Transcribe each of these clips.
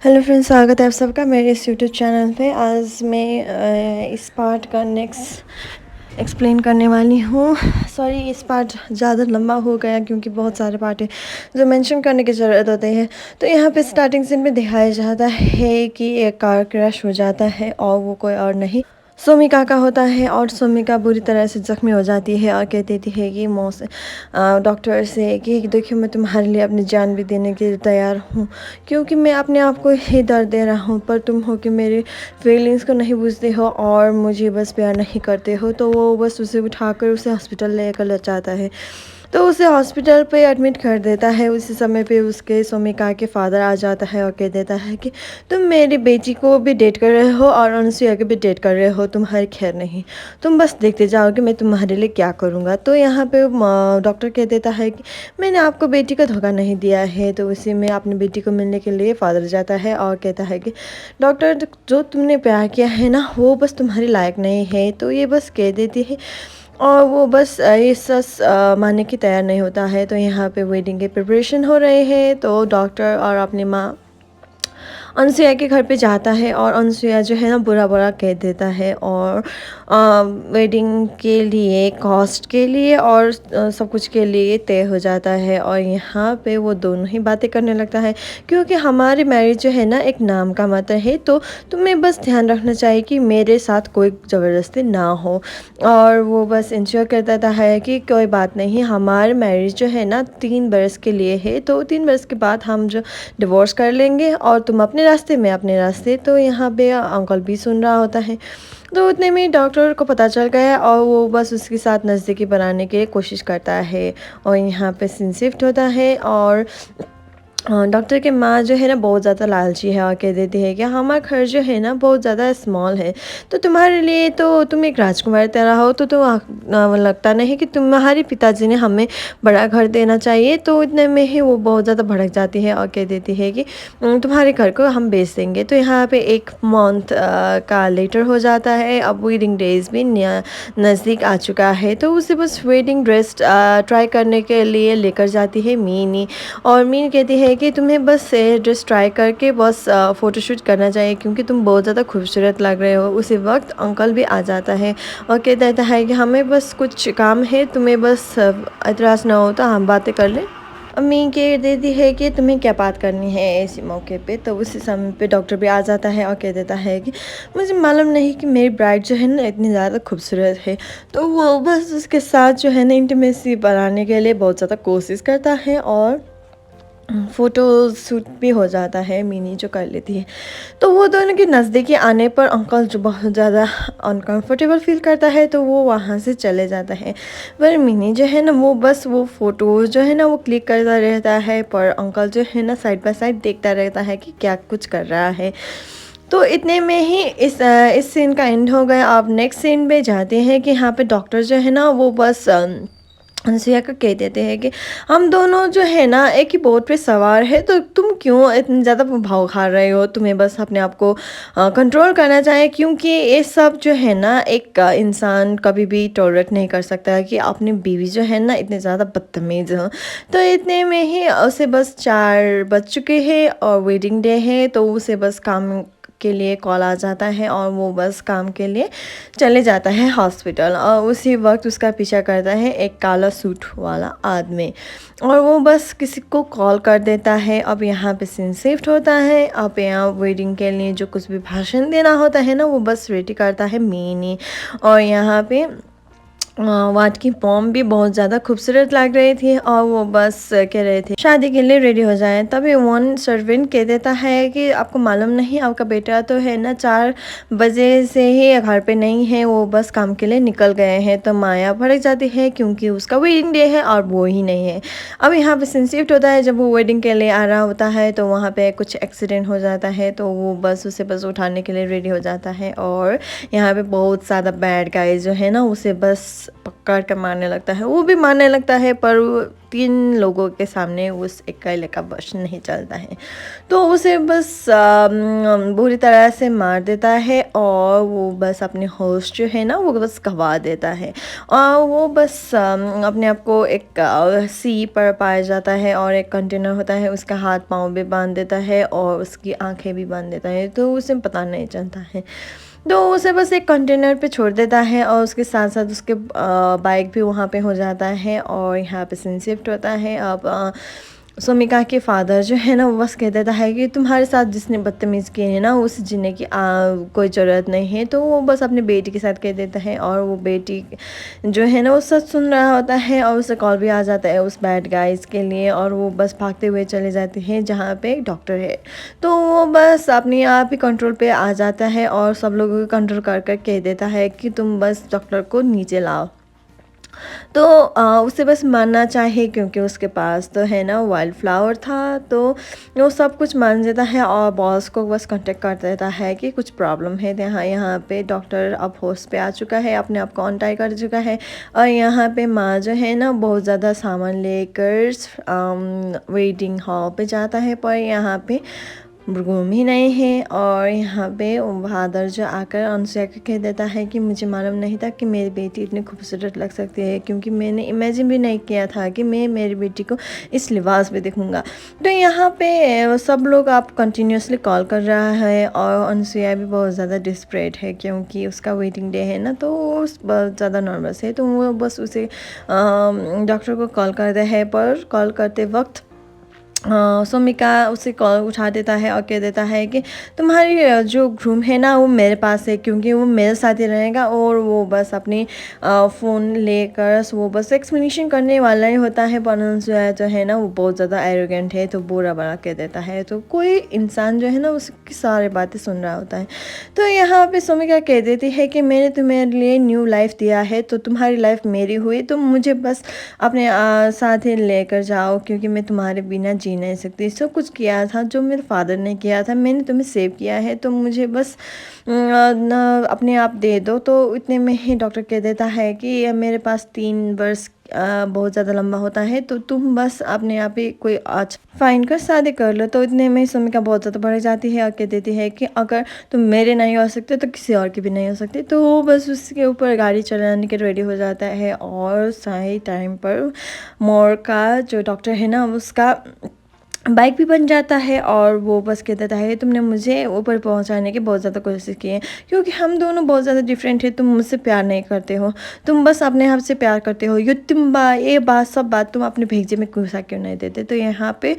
Hello friends, स्वागत है आप सबका मेरे इस यूट्यूब चैनल पे। आज मैं इस पार्ट का नेक्स्ट एक्सप्लेन करने वाली हूँ। सॉरी, इस पार्ट ज़्यादा लंबा हो गया क्योंकि बहुत सारे पार्ट हैं जो मेंशन करने की ज़रूरत होती है। तो यहाँ पे स्टार्टिंग सीन में दिखाया जाता है कि एक कार क्रैश हो जाता है और वो कोई और नहीं सोमिका का होता है। और सोमिका बुरी तरह से ज़ख्मी हो जाती है और कह देती है कि डॉक्टर से कि देखिए, मैं तुम्हारे लिए अपनी जान भी देने के लिए तैयार हूँ, क्योंकि मैं अपने आप को ही दर्द दे रहा हूँ, पर तुम हो कि मेरे फीलिंग्स को नहीं बुझते हो और मुझे बस प्यार नहीं करते हो। तो वो बस उसे उठाकर उसे हॉस्पिटल लेकर जाता है। तो उसे हॉस्पिटल पे एडमिट कर देता है। उसी समय पे उसके सोमिका के फादर आ जाता है और कह देता है कि तुम मेरी बेटी को भी डेट कर रहे हो और अनुसुईया को भी डेट कर रहे हो, तुम्हारी खैर नहीं, तुम बस देखते जाओ कि मैं तुम्हारे लिए क्या करूँगा। तो यहाँ पे डॉक्टर कह देता है कि मैंने आपको बेटी का धोखा नहीं दिया है। तो उसी में अपनी बेटी को मिलने के लिए फादर जाता है और कहता है कि डॉक्टर, जो तुमने प्यार किया है ना, वो बस तुम्हारे लायक नहीं है। तो ये बस कह देती है और वो बस ये सस मानने की तैयार नहीं होता है। तो यहाँ पे वेडिंग के प्रिपरेशन हो रहे हैं। तो डॉक्टर और अपनी माँ अनसुईया के घर पे जाता है और अनसुईया जो है ना बुरा बुरा कह देता है और वेडिंग के लिए, कॉस्ट के लिए और सब कुछ के लिए तय हो जाता है। और यहाँ पे वो दोनों ही बातें करने लगता है, क्योंकि हमारी मैरिज जो है ना एक नाम का मात्र है। तो तुम्हें बस ध्यान रखना चाहिए कि मेरे साथ कोई ज़बरदस्ती ना हो। और वो बस इंश्योर कर देता है कि कोई बात नहीं, हमारी मैरिज जो है ना 3 बरस के लिए है। तो 3 बरस के बाद हम जो डिवोर्स कर लेंगे और तुम अपने रास्ते, मैं अपने रास्ते। तो यहाँ पे अंकल भी सुन रहा होता है। तो उतने में डॉक्टर को पता चल गया और वो बस उसके साथ नज़दीकी बनाने की कोशिश करता है। और यहाँ पे सीन शिफ्ट होता है और डॉक्टर की माँ जो है ना बहुत ज़्यादा लालची है और कह देती है कि हमारा घर जो है ना बहुत ज़्यादा स्मॉल है, तो तुम्हारे लिए, तो तुम एक राजकुमारी तरह हो, तो लगता नहीं कि तुम्हारे पिताजी ने हमें बड़ा घर देना चाहिए। तो इतने में ही वो बहुत ज़्यादा भड़क जाती है और कह देती है कि तुम्हारे घर को हम बेच देंगे। तो यहाँ पे एक मंथ का लेटर हो जाता है। अब वेडिंग डेज भी नज़दीक आ चुका है। तो उसे बस वेडिंग ड्रेस ट्राई करने के लिए लेकर जाती है मीनी। और मीन कहती है कि तुम्हें बस ड्रेस ट्राई करके बस फ़ोटोशूट करना चाहिए, क्योंकि तुम बहुत ज़्यादा खूबसूरत लग रहे हो। उसी वक्त अंकल भी आ जाता है और कहता रहता है कि हमें बस कुछ काम है, तुम्हें बस एतराज़ ना हो तो हम बातें कर लें। अम्मी कह देती है कि तुम्हें क्या बात करनी है ऐसे मौके पे। तो उसी समय पे डॉक्टर भी आ जाता है और कह देता है कि मुझे मालूम नहीं कि मेरी ब्राइड जो है ना इतनी ज़्यादा खूबसूरत है। तो वो बस उसके साथ जो है ना इंटीमेसी बनाने के लिए बहुत ज़्यादा कोशिश करता है और फ़ोटो शूट भी हो जाता है, मिनी जो कर लेती है। तो वो दोनों के नज़दीकी आने पर अंकल जो बहुत ज़्यादा अनकंफर्टेबल फ़ील करता है, तो वो वहाँ से चले जाता है। पर मिनी जो है ना वो बस वो फ़ोटोज़ जो है ना वो क्लिक करता रहता है, पर अंकल जो है ना साइड बाय साइड देखता रहता है कि क्या कुछ कर रहा है। तो इतने में ही इस सीन का एंड हो गया। आप नेक्स्ट सीन पे जाते हैं कि यहाँ पे डॉक्टर जो है ना वो बस अनुसुईया को कह देते हैं कि हम दोनों जो है ना एक ही बोट पे सवार है, तो तुम क्यों इतनी ज़्यादा भाव खा रहे हो, तुम्हें बस अपने आप को कंट्रोल करना चाहिए, क्योंकि ये सब जो है ना एक इंसान कभी भी टॉलरेट नहीं कर सकता है कि अपनी बीवी जो है ना इतने ज़्यादा बदतमीज़ हो। तो इतने में ही उसे बस 4 बज चुके हैं और वेडिंग डे है। तो उसे बस काम के लिए कॉल आ जाता है और वो बस काम के लिए चले जाता है हॉस्पिटल। और उसी वक्त उसका पीछा करता है एक काला सूट वाला आदमी और वो बस किसी को कॉल कर देता है। अब यहाँ पे सीन शिफ्ट होता है। अब यहाँ वेडिंग के लिए जो कुछ भी भाषण देना होता है ना वो बस रेडी करता है मीनी। और यहाँ पे वाट की पॉम भी बहुत ज़्यादा खूबसूरत लग रही थी और वो बस कह रहे थे शादी के लिए रेडी हो जाएं। तभी वन सर्वेंट कह देता है कि आपको मालूम नहीं, आपका बेटा तो है ना 4 बजे से ही घर पे नहीं है, वो बस काम के लिए निकल गए हैं। तो माया भड़क जाती है क्योंकि उसका वेडिंग डे है और वो ही नहीं है। अब यहाँ पे सीन शिफ्ट होता है। जब वो वेडिंग के लिए आ रहा होता है तो वहाँ पे कुछ एक्सीडेंट हो जाता है। तो वो बस उसे बस उठाने के लिए रेडी हो जाता है और यहाँ पे बहुत ज़्यादा बैड गाइज जो है ना उसे बस पकड़ कर मारने लगता है। वो भी मारने लगता है पर 3 लोगों के सामने उस अकेले का बस नहीं चलता है। तो उसे बस बुरी तरह से मार देता है और वो बस अपने होश जो है ना वो बस गवा देता है। और वो बस अपने आप को एक सी पर पाया जाता है और एक कंटेनर होता है, उसका हाथ पाँव भी बांध देता है और उसकी आंखें भी बांध देता है, तो उसे पता नहीं चलता है। तो उसे बस एक कंटेनर पे छोड़ देता है और उसके साथ साथ उसके बाइक भी वहाँ पे हो जाता है और यहाँ पे सीन शिफ्ट होता है। अब सोमिका के फादर जो है ना वो बस कह देता है कि तुम्हारे साथ जिसने बदतमीज़ किए हैं ना उस जीने की कोई ज़रूरत नहीं है। तो वो बस अपनी बेटी के साथ कह देता है और वो बेटी जो है ना वो सच सुन रहा होता है और उसे कॉल भी आ जाता है उस बैड गाइज के लिए और वो बस भागते हुए चले जाते हैं जहाँ पे एक डॉक्टर है। तो वो बस अपने आप ही कंट्रोल पे आ जाता है और सब लोगों को कंट्रोल कर कर कह देता है कि तुम बस डॉक्टर को नीचे लाओ। तो उसे बस मानना चाहिए क्योंकि उसके पास तो है ना वाइल्ड फ्लावर था। तो वो सब कुछ मान जाता है और बॉस को बस कांटेक्ट कर देता है कि कुछ प्रॉब्लम है। यहाँ पे डॉक्टर अब होश पे आ चुका है, अपने आप को ऑन कर चुका है और यहाँ पे माँ जो है ना बहुत ज़्यादा सामान लेकर वेटिंग हॉल पे जाता है, पर यहाँ पे रूम ही नहीं है। और यहाँ पे फादर जो आकर अनुसुईया को कह देता है कि मुझे मालूम नहीं था कि मेरी बेटी इतनी खूबसूरत लग सकती है, क्योंकि मैंने इमेजिन भी नहीं किया था कि मैं मेरी बेटी को इस लिबास में देखूंगा। तो यहाँ पे सब लोग आप कंटिन्यूसली कॉल कर रहा है और अनुसुईया भी बहुत ज़्यादा डिस्परेट है क्योंकि उसका वेटिंग डे है ना, तो वो बहुत ज़्यादा नर्वस है। तो वो बस उसे डॉक्टर को कॉल करता है, पर कॉल करते वक्त सोमिका उसे कॉल उठा देता है और कह देता है कि तुम्हारी जो ग्रूम है ना वो मेरे पास है, क्योंकि वो मेरे साथ ही रहेगा। और वो बस अपनी फ़ोन लेकर वो बस एक्सप्लेनेशन करने वाला ही होता है, पर अनुसुईया जो है ना वो बहुत ज़्यादा एरोगेंट है, तो बुरा बड़ा कह देता है। तो कोई इंसान जो है ना उसकी सारी बातें सुन रहा होता है। तो यहाँ पे सोमिका कह देती है कि मैंने तुम्हारे लिए न्यू लाइफ दिया है, तो तुम्हारी लाइफ मेरी हुई, तो मुझे बस अपने साथ ही लेकर जाओ, क्योंकि मैं तुम्हारे बिना जी नहीं सकती। सब कुछ किया था जो मेरे फादर ने किया था, मैंने तुम्हें सेव किया है, तो मुझे बस अपने आप दे दो। तो इतने में ही डॉक्टर कह देता है कि मेरे पास 3 वर्ष बहुत ज़्यादा लंबा होता है, तो तुम बस अपने आप ही कोई आज फाइन कर शादी कर लो। तो इतने में सोमिका बहुत ज़्यादा बढ़ जाती है और कह देती है कि अगर तुम मेरे नहीं हो सकते तो किसी और की भी नहीं हो सकती। तो वो बस उसके ऊपर गाड़ी चलाने के रेडी हो जाता है और सही टाइम पर मोर का जो डॉक्टर है ना उसका बाइक भी बन जाता है और वो बस कह देता है तुमने मुझे ऊपर पहुंचाने की बहुत ज़्यादा कोशिश की है, क्योंकि हम दोनों बहुत ज़्यादा डिफरेंट है। तुम मुझसे प्यार नहीं करते हो, तुम बस अपने आप से प्यार करते हो। ये बात सब बात तुम अपने भेजे में गुस्सा क्यों नहीं देते। तो यहाँ पे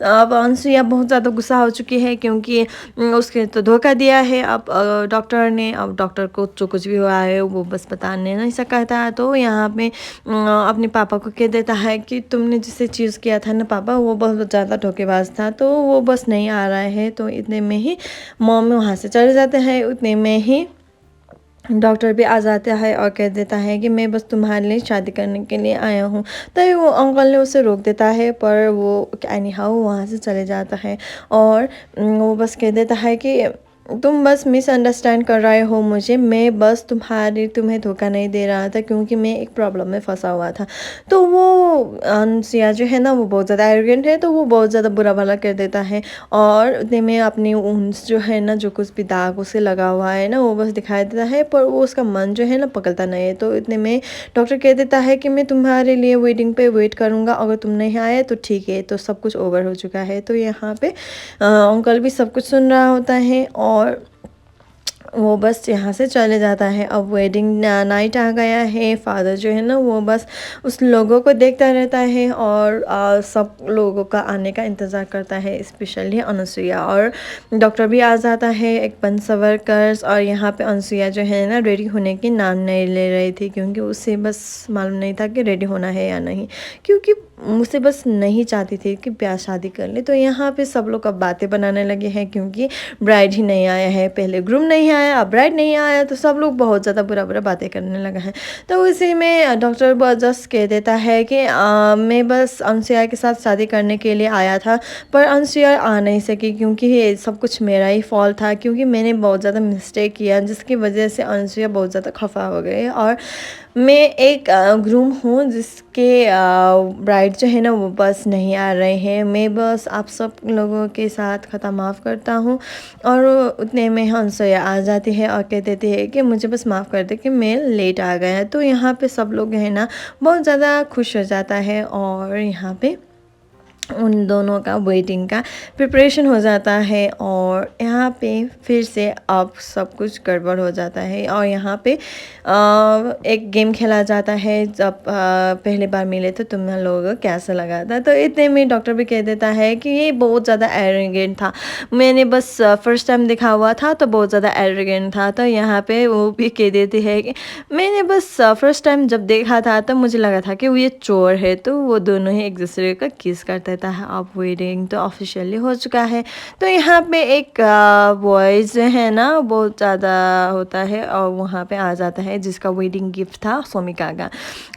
अब अनुसुईया बहुत ज़्यादा गुस्सा हो चुकी है क्योंकि उसके तो धोखा दिया है अब डॉक्टर ने। अब डॉक्टर को जो कुछ भी हुआ है वो बस बताने नहीं सका था। तो यहाँ पे अपने पापा को कह देता है कि तुमने जिससे चीज़ किया था ना पापा, वो बहुत ज़्यादा धोखेबाज था, तो वो बस नहीं आ रहा है। तो इतने में ही मॉम वहाँ से चले जाते हैं। उतने में ही डॉक्टर भी आ जाता है और कह देता है कि मैं बस तुम्हारे लिए शादी करने के लिए आया हूँ। तभी वो अंकल ने उसे रोक देता है, पर वो एनी हाउ वहाँ से चले जाता है और वो बस कह देता है कि तुम बस मिसअंडरस्टैंड कर रहे हो मुझे, मैं बस तुम्हें धोखा नहीं दे रहा था, क्योंकि मैं एक प्रॉब्लम में फंसा हुआ था। तो वो अनुसुईया जो है ना वो बहुत ज़्यादा एरोगेंट है, तो वो बहुत ज़्यादा बुरा भला कर देता है और उतने में अपनी ऊंस जो है ना जो कुछ भी दाग उसे लगा हुआ है ना वो बस दिखाई देता है, पर वो उसका मन जो है ना पकड़ता नहीं है। तो इतने में डॉक्टर कह देता है कि मैं तुम्हारे लिए वेटिंग पे वेट करूँगा, अगर तुम नहीं आए तो ठीक है। तो सब कुछ ओवर हो चुका है। तो यहाँ पे अंकल भी सब कुछ सुन रहा होता है और वो बस यहाँ से चले जाता है। अब वेडिंग नाइट आ गया है। फादर जो है ना वो बस उस लोगों को देखता रहता है और सब लोगों का आने का इंतज़ार करता है, स्पेशली अनुसुईया। और डॉक्टर भी आ जाता है एक बन सवर कर। और यहाँ पे अनुसुईया जो है ना रेडी होने की नाम नहीं ले रही थी, क्योंकि उसे बस मालूम नहीं था कि रेडी होना है या नहीं, क्योंकि मुझसे बस नहीं चाहती थी कि ब्याह शादी कर ले। तो यहाँ पे सब लोग अब बातें बनाने लगे हैं, क्योंकि ब्राइड ही नहीं आया है, पहले ग्रूम नहीं आया अब ब्राइड नहीं आया, तो सब लोग बहुत ज़्यादा बुरा बुरा बातें करने लगा है। तो उसी में डॉक्टर जस्ट कह देता है कि मैं बस अनुसुईया के साथ शादी करने के लिए आया था, पर अनुसुईया आ नहीं सकी, क्योंकि ये सब कुछ मेरा ही फॉल्ट था, क्योंकि मैंने बहुत ज़्यादा मिस्टेक किया, जिसकी वजह से अनुसुईया बहुत ज़्यादा खफा हो गई। और मैं एक ग्रूम हूँ जिसके ब्राइड लाइट जो है ना वो बस नहीं आ रहे हैं। मैं बस आप सब लोगों के साथ ख़ता माफ़ करता हूँ। और उतने में हंसोया आ जाती है और कह देती है कि मुझे बस माफ़ कर दे कि मैं लेट आ गया। तो यहाँ पे सब लोग है ना बहुत ज़्यादा खुश हो जाता है और यहाँ पे उन दोनों का वेटिंग का प्रिपरेशन हो जाता है। और यहाँ पे फिर से अब सब कुछ गड़बड़ हो जाता है और यहाँ पे एक गेम खेला जाता है। जब पहली बार मिले तो तुम लोगों को कैसा लगा था। तो इतने में डॉक्टर भी कह देता है कि ये बहुत ज़्यादा एरोगेंट था, मैंने बस फर्स्ट टाइम देखा हुआ था तो बहुत ज़्यादा एरोगेंट था। तो यहाँ पे वो भी कह देती है कि मैंने बस फर्स्ट टाइम जब देखा था तो मुझे लगा था कि वो ये चोर है। तो वो दोनों ही एक दूसरे का किस कर देता है। अब वेडिंग तो ऑफिशियली हो चुका है। तो यहाँ पे एक बॉयज़ है ना बहुत ज़्यादा होता है और वहाँ पे आ जाता है जिसका वेडिंग गिफ्ट था सोमिका का।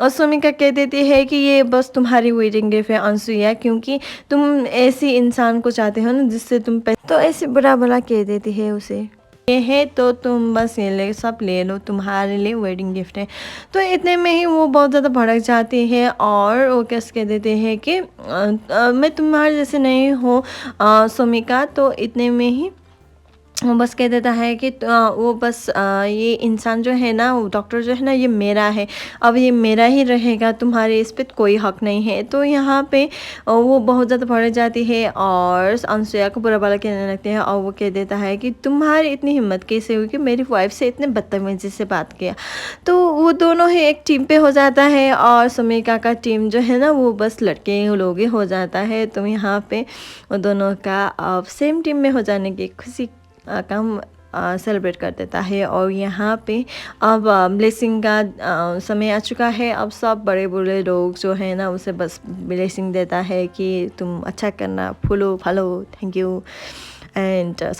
और सोमिका कह देती है कि ये बस तुम्हारी वेडिंग गिफ्ट है अनसुईया, क्योंकि तुम ऐसी इंसान को चाहते हो ना जिससे तुम तो ऐसे बुरा भला कह देती है उसे, ये है तो तुम बस ये ले सब ले लो, तुम्हारे लिए वेडिंग गिफ्ट है। तो इतने में ही वो बहुत ज़्यादा भड़क जाती है और वो कैसे कह देते हैं कि मैं तुम्हारे जैसे नहीं हूँ सोमिका। तो इतने में ही वो बस कह देता है कि वो बस ये इंसान जो है ना वो डॉक्टर जो है ना ये मेरा है, अब ये मेरा ही रहेगा, तुम्हारे इस पे कोई हक नहीं है। तो यहाँ पे वो बहुत ज़्यादा भड़ जाती है और अनसुया को बुरा भला कहने लगते हैं और वो कह देता है कि तुम्हारी इतनी हिम्मत कैसे हुई कि मेरी वाइफ से इतने बदतमीजी से बात किया। तो वो दोनों ही एक टीम पे हो जाता है और सुमिका का टीम जो है ना वो बस लड़के लोग ही हो जाता है। तो यहाँ पे वो दोनों का अब सेम टीम में हो जाने की खुशी काम सेलिब्रेट कर देता है। और यहाँ पे अब ब्लेसिंग का समय आ चुका है। अब सब बड़े बूढ़े लोग जो है ना उसे बस ब्लेसिंग देता है कि तुम अच्छा करना, फूलो फलो, थैंक यू एंड